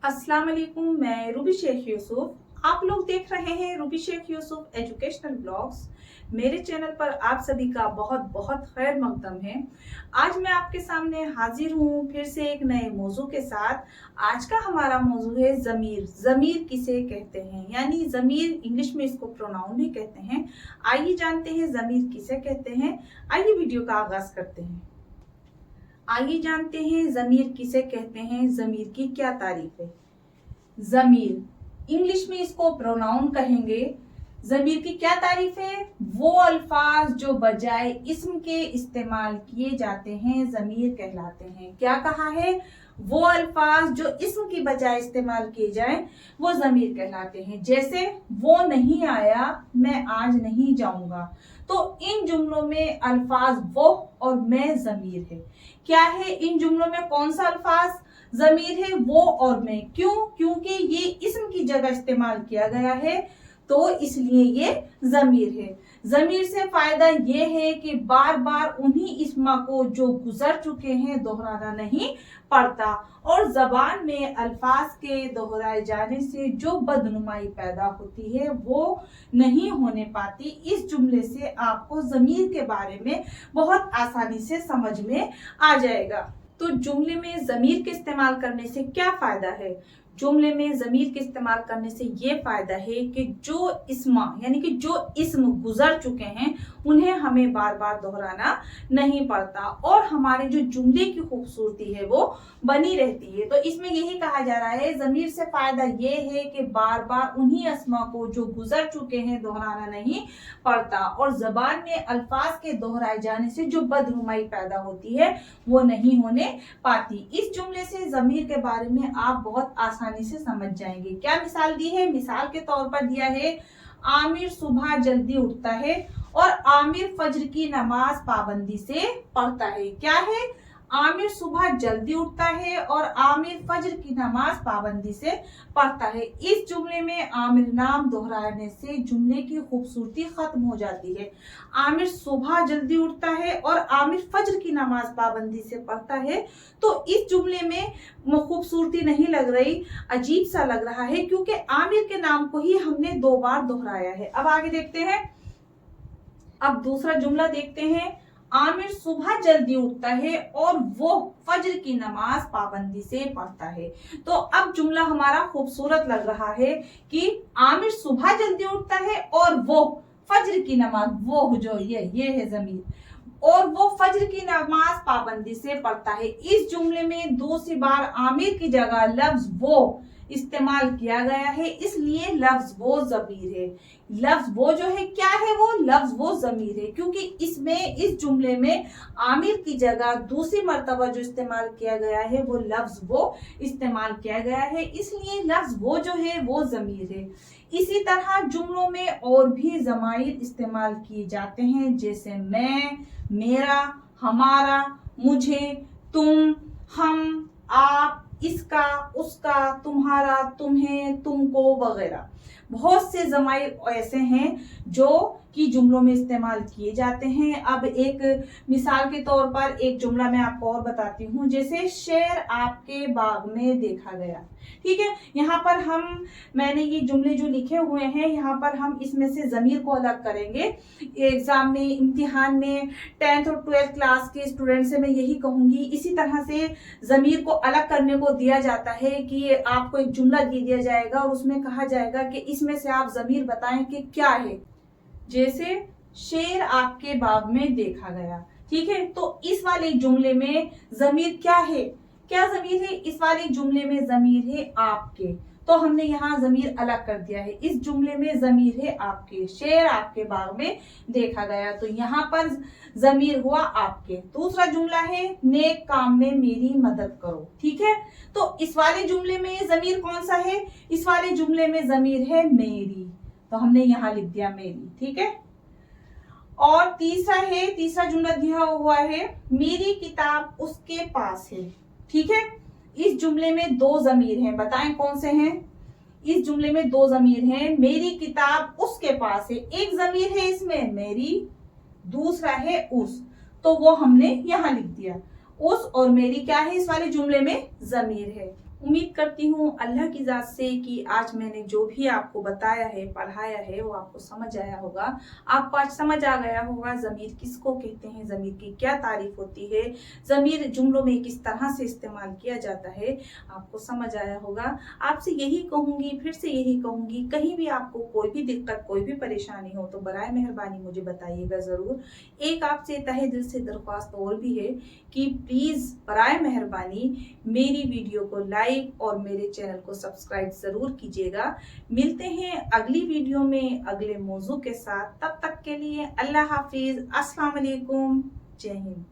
अस्सलाम वालेकुम, मैं रूबी शेख यूसुफ। आप लोग देख रहे हैं Ruby Sheikh Yusuf educational blogs. मेरे चैनल पर आप सभी का बहुत बहुत खैर मकदम है। आज मैं आपके सामने हाजिर हूँ फिर से एक नए मौजू के साथ। आज का हमारा मौजू है ज़मीर। ज़मीर किसे कहते हैं, यानी ज़मीर इंग्लिश में इसको प्रोनाउन भी कहते हैं। आइए जानते हैं ज़मीर किसे कहते हैं। आइए वीडियो का आगाज करते हैं। आइए जानते हैं ज़मीर किसे कहते हैं, ज़मीर की क्या तारीफ है। ज़मीर इंग्लिश में इसको प्रोनाउन कहेंगे। ज़मीर की क्या तारीफ है? वो अल्फाज जो बजाय इस्म के इस्तेमाल किए जाते हैं ज़मीर कहलाते हैं। क्या कहा है? वो अल्फाज जो इस्म की बजाय इस्तेमाल किए जाएं वो ज़मीर कहलाते हैं। जैसे वो नहीं आया, मैं आज नहीं जाऊंगा। तो इन जुमलों में अल्फाज वो और मैं ज़मीर है। क्या है इन जुमलों में? कौन सा अल्फाज ज़मीर है? वो और मैं। क्यों? क्योंकि ये इस्म की जगह इस्तेमाल किया गया है, तो इसलिए ये ज़मीर है। ज़मीर से फायदा ये है कि बार बार उन्हीं इस्मा को जो गुजर चुके हैं दोहराना नहीं पड़ता, और जबान में अल्फाज के दोहराए जाने से जो बदनुमाई पैदा होती है वो नहीं होने पाती। इस जुमले से आपको ज़मीर के बारे में बहुत आसानी से समझ में आ जाएगा। तो जुमले में ज़मीर के इस्तेमाल करने से क्या फायदा है? जुमले में ज़मीर के इस्तेमाल करने से ये फायदा है कि जो इस्मा यानी कि जो इस्म गुजर चुके हैं उन्हें हमें बार बार दोहराना नहीं पड़ता, और हमारे जो जुमले की खूबसूरती है वो बनी रहती है। तो इसमें यही कहा जा रहा है ज़मीर से फायदा ये है कि बार बार उन्हीं इस्मा को जो गुजर चुके हैं दोहराना नहीं पड़ता, और जबान में अल्फाज के दोहराए जाने से जो बदनुमाई पैदा होती है वो नहीं होने पाती। इस जुमले से ज़मीर के बारे में आप बहुत आसानी से समझ जाएंगे। क्या मिसाल दी है? मिसाल के तौर पर दिया है, आमिर सुबह जल्दी उठता है और आमिर फज्र की नमाज पाबंदी से पढ़ता है। क्या है? आमिर सुबह जल्दी उठता है और आमिर फज्र की नमाज पाबंदी से पढ़ता है। इस जुमले में आमिर नाम दोहराने से जुमले की खूबसूरती खत्म हो जाती है। आमिर सुबह जल्दी उठता है और आमिर फज्र की नमाज पाबंदी से पढ़ता है, तो इस जुमले में खूबसूरती नहीं लग रही, अजीब सा लग रहा है, क्योंकि आमिर के नाम को ही हमने 2 बार दोहराया है। अब आगे देखते हैं। अब दूसरा जुमला देखते हैं। आमिर सुबह जल्दी उठता है और वो फज्र की नमाज पाबंदी से पढ़ता है। तो अब जुमला हमारा खूबसूरत लग रहा है कि आमिर सुबह जल्दी उठता है और वो फज्र की नमाज, वो जो ये है ज़मीर, और वो फज्र की नमाज पाबंदी से पढ़ता है। इस जुमले में दूसरी बार आमिर की जगह लफ्ज वो इस्तेमाल किया गया है, इसलिए लफ्ज वो ज़मीर है। लफ्ज वो जो है क्या है? वो लफ्ज वो ज़मीर है, क्योंकि इसमें इस जुमले में आमिर की जगह दूसरी मर्तबा जो इस्तेमाल किया गया है वो लफ्ज वो इस्तेमाल किया गया है, इसलिए लफ्ज वो जो है वो ज़मीर है। इसी तरह जुमलों में और भी ज़माइर इस्तेमाल किए जाते हैं, जैसे मैं, मेरा, हमारा, मुझे, तुम, हम, आप, इसका, उसका, तुम्हारा, तुम्हें, तुमको वगैरह। बहुत से ज़माइर ऐसे हैं जो कि जुमलों में इस्तेमाल किए जाते हैं। अब एक मिसाल के तौर पर एक जुमला मैं आपको और बताती हूँ, जैसे शेर आपके बाग में देखा गया। ठीक है, यहाँ पर मैंने ये जुमले जो लिखे हुए हैं यहाँ पर हम इसमें से ज़मीर को अलग करेंगे। एग्जाम में, इम्तिहान में 10th और 12th क्लास के स्टूडेंट से मैं यही कहूंगी। इसी तरह से ज़मीर को अलग करने को दिया जाता है कि आपको एक जुमला दे दिया जाएगा और उसमें कहा जाएगा कि इसमें से आप ज़मीर बताएं कि क्या है। जैसे शेर आपके बाग में देखा गया। ठीक है, तो इस वाले जुमले में ज़मीर क्या है? क्या ज़मीर है? इस वाले जुमले में ज़मीर है आपके, तो हमने यहाँ ज़मीर अलग कर दिया है। इस जुमले में ज़मीर है आपके। शेर आपके बाग में देखा गया, तो यहाँ पर ज़मीर हुआ आपके। दूसरा जुमला है, नेक काम में मेरी मदद करो। ठीक है, तो इस वाले जुमले में ज़मीर कौन सा है? इस वाले जुमले में ज़मीर है मेरी, तो हमने यहाँ लिख दिया मेरी। ठीक है, और तीसरा जुमला दिया हुआ है, मेरी किताब उसके पास है। ठीक है, इस जुमले में 2 ज़मीर हैं, बताएं कौन से हैं? इस जुमले में 2 ज़मीर हैं। मेरी किताब उसके पास है, एक ज़मीर है इसमें मेरी, दूसरा है उस, तो वो हमने यहाँ लिख दिया। उस और मेरी क्या है? इस वाले जुमले में ज़मीर है। उम्मीद करती हूँ अल्लाह की ज़ात से कि आज मैंने जो भी आपको बताया है, पढ़ाया है, वो आपको समझ आया होगा। आपको आज समझ आ गया होगा ज़मीर किसको कहते हैं, ज़मीर की क्या तारीफ़ होती है, ज़मीर जुमलों में किस तरह से इस्तेमाल किया जाता है, आपको समझ आया होगा। आपसे यही कहूँगी, फिर से यही कहूँगी, कहीं भी आपको कोई भी दिक्कत, कोई भी परेशानी हो तो बराए मेहरबानी मुझे बताइएगा ज़रूर। एक आपसे तहे दिल से दरख्वास्त और भी है कि प्लीज़ बराए मेहरबानी मेरी वीडियो को लाइक और मेरे चैनल को सब्सक्राइब ज़रूर कीजिएगा। मिलते हैं अगली वीडियो में अगले मौजू के साथ। तब तक के लिए अल्लाह हाफिज़, अस्सलाम वालेकुम, जय हिंद।